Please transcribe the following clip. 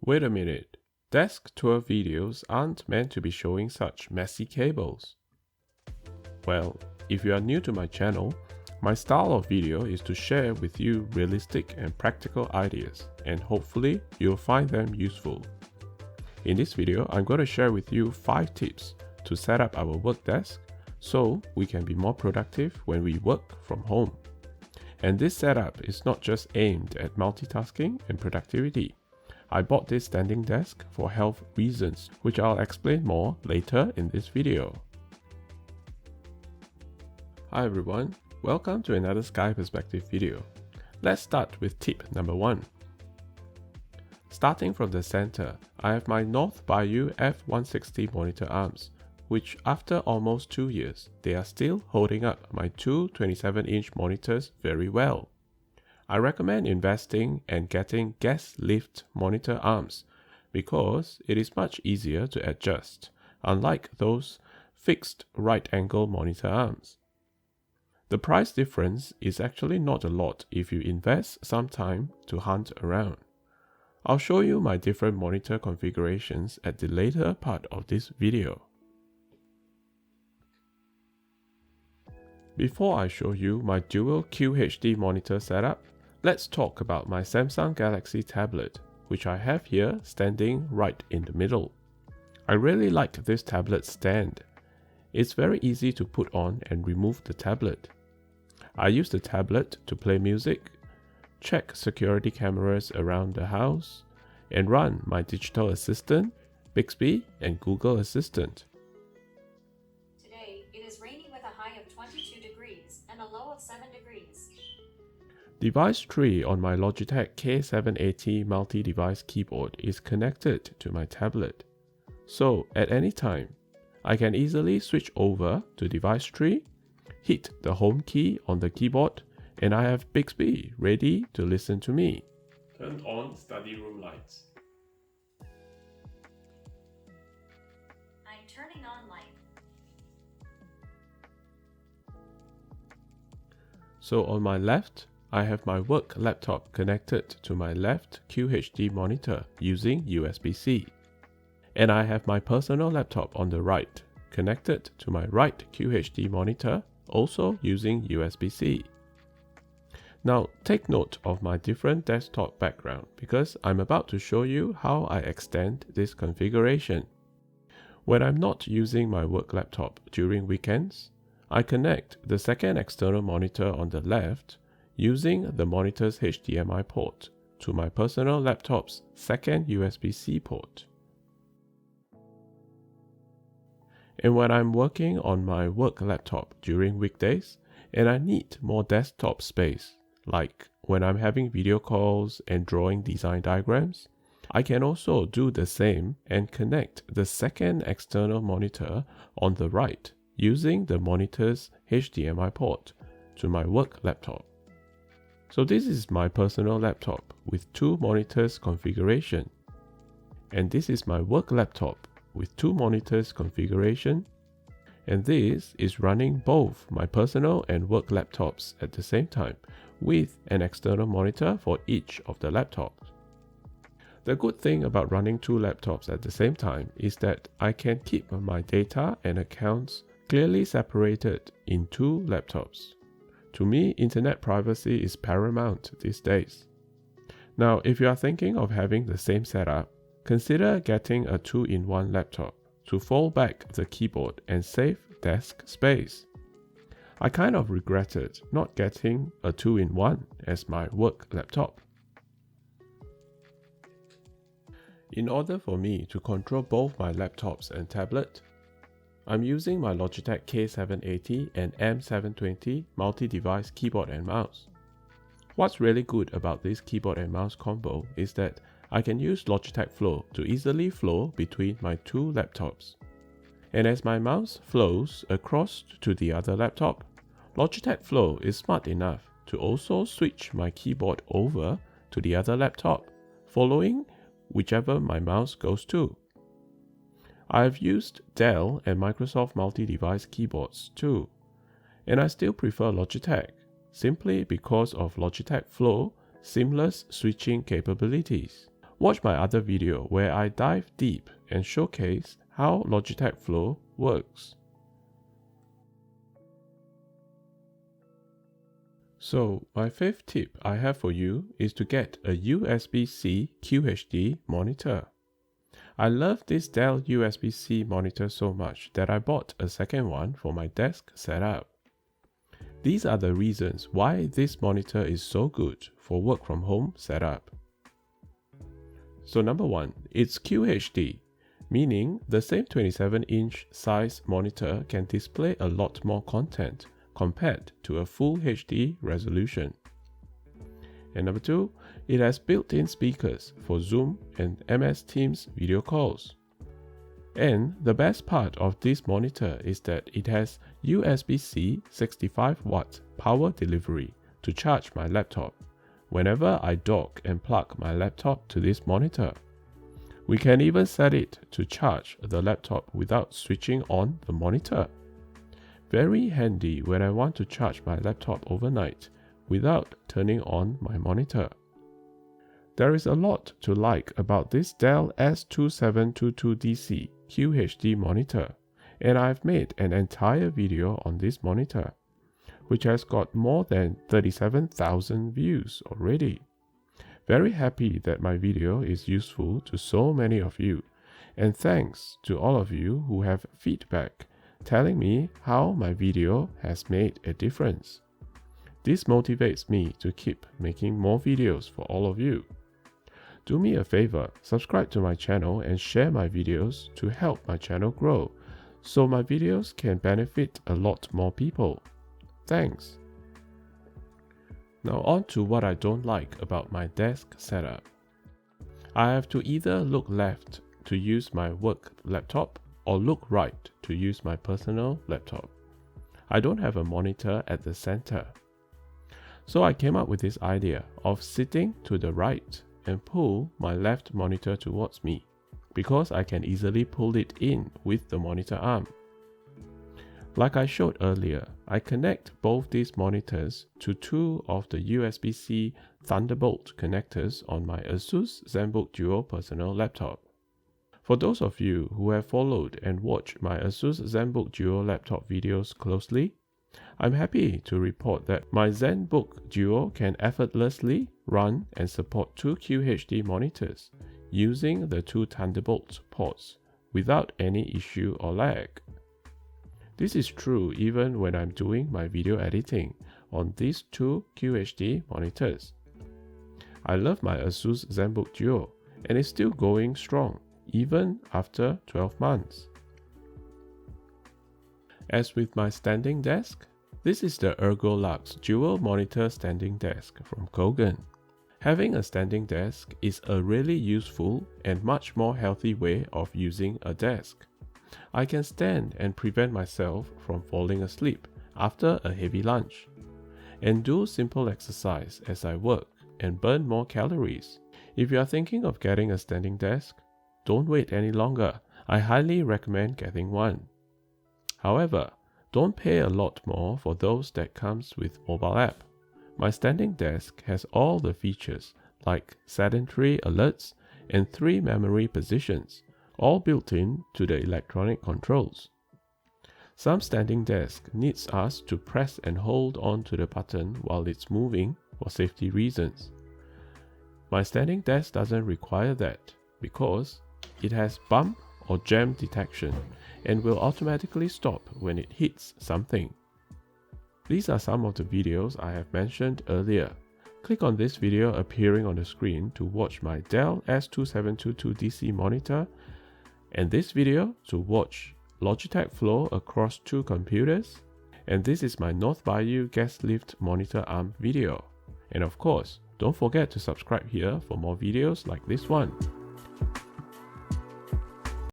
Wait a minute, desk tour videos aren't meant to be showing such messy cables. Well, if you are new to my channel, my style of video is to share with you realistic and practical ideas, and hopefully you'll find them useful. In this video, I'm going to share with you 5 tips to set up our work desk so we can be more productive when we work from home. And this setup is not just aimed at multitasking and productivity. I bought this standing desk for health reasons, which I'll explain more later in this video. Hi everyone, welcome to another Sky Perspective video. Let's start with tip number 1. Starting from the center, I have my North Bayou F160 monitor arms, which after almost 2 years, they are still holding up my two 27-inch monitors very well. I recommend investing and getting gas lift monitor arms because it is much easier to adjust, unlike those fixed right-angle monitor arms. The price difference is actually not a lot if you invest some time to hunt around. I'll show you my different monitor configurations at the later part of this video. Before I show you my dual QHD monitor setup, let's talk about my Samsung Galaxy tablet, which I have here standing right in the middle. I really like this tablet stand. It's very easy to put on and remove the tablet. I use the tablet to play music, check security cameras around the house, and run my digital assistant, Bixby, and Google Assistant. Today, it is raining with a high of 22 degrees and a low of 7 degrees. Device 3 on my Logitech K780 multi-device keyboard is connected to my tablet. So, at any time, I can easily switch over to device 3, hit the home key on the keyboard, and I have Bixby ready to listen to me. Turn on study room lights. I'm turning on light. So on my left, I have my work laptop connected to my left QHD monitor using USB-C. And I have my personal laptop on the right, connected to my right QHD monitor, also using USB-C. Now take note of my different desktop background because I'm about to show you how I extend this configuration. When I'm not using my work laptop during weekends, I connect the second external monitor on the left using the monitor's HDMI port to my personal laptop's second USB-C port. And when I'm working on my work laptop during weekdays and I need more desktop space, like when I'm having video calls and drawing design diagrams, I can also do the same and connect the second external monitor on the right using the monitor's HDMI port to my work laptop. So this is my personal laptop with 2 monitors configuration. And this is my work laptop with 2 monitors configuration. And this is running both my personal and work laptops at the same time with an external monitor for each of the laptops. The good thing about running 2 laptops at the same time is that I can keep my data and accounts clearly separated in 2 laptops. To me, internet privacy is paramount these days. Now, if you are thinking of having the same setup, consider getting a 2-in-1 laptop to fold back the keyboard and save desk space. I kind of regretted not getting a 2-in-1 as my work laptop. In order for me to control both my laptops and tablet, I'm using my Logitech K780 and M720 multi-device keyboard and mouse. What's really good about this keyboard and mouse combo is that I can use Logitech Flow to easily flow between my 2 laptops. And as my mouse flows across to the other laptop, Logitech Flow is smart enough to also switch my keyboard over to the other laptop, following whichever my mouse goes to. I've used Dell and Microsoft multi-device keyboards too, and I still prefer Logitech, simply because of Logitech Flow seamless switching capabilities. Watch my other video where I dive deep and showcase how Logitech Flow works. So, my fifth tip I have for you is to get a USB-C QHD monitor. I love this Dell USB-C monitor so much that I bought a second one for my desk setup. These are the reasons why this monitor is so good for work from home setup. So number one, it's QHD, meaning the same 27-inch size monitor can display a lot more content compared to a full HD resolution. And number two, it has built-in speakers for Zoom and MS Teams video calls. And the best part of this monitor is that it has USB-C 65-watt power delivery to charge my laptop whenever I dock and plug my laptop to this monitor. We can even set it to charge the laptop without switching on the monitor. Very handy when I want to charge my laptop overnight without turning on my monitor. There is a lot to like about this Dell S2722DC QHD monitor, and I've made an entire video on this monitor, which has got more than 37,000 views already. Very happy that my video is useful to so many of you, and thanks to all of you who have feedback telling me how my video has made a difference. This motivates me to keep making more videos for all of you. Do me a favor, subscribe to my channel and share my videos to help my channel grow, so my videos can benefit a lot more people. Thanks. Now on to what I don't like about my desk setup. I have to either look left to use my work laptop or look right to use my personal laptop. I don't have a monitor at the center. So I came up with this idea of sitting to the right and pull my left monitor towards me, because I can easily pull it in with the monitor arm. Like I showed earlier, I connect both these monitors to two of the USB-C Thunderbolt connectors on my Asus Zenbook Duo personal laptop. For those of you who have followed and watched my Asus Zenbook Duo laptop videos closely, I'm happy to report that my Zenbook Duo can effortlessly run and support two QHD monitors using the two Thunderbolt ports without any issue or lag. This is true even when I'm doing my video editing on these two QHD monitors. I love my Asus Zenbook Duo and it's still going strong even after 12 months. As with my standing desk, this is the Ergolux dual monitor standing desk from Kogan. Having a standing desk is a really useful and much more healthy way of using a desk. I can stand and prevent myself from falling asleep after a heavy lunch, and do simple exercise as I work and burn more calories. If you are thinking of getting a standing desk, don't wait any longer. I highly recommend getting one. However, don't pay a lot more for those that comes with mobile app. My standing desk has all the features like sedentary alerts and 3 memory positions, all built in to the electronic controls. Some standing desk needs us to press and hold on to the button while it's moving for safety reasons. My standing desk doesn't require that because it has bump or jam detection and will automatically stop when it hits something. These are some of the videos I have mentioned earlier. Click on this video appearing on the screen to watch my Dell S2722DC monitor, and this video to watch Logitech Flow across 2 computers, and this is my North Bayou gas lift monitor arm video. And of course, don't forget to subscribe here for more videos like this one.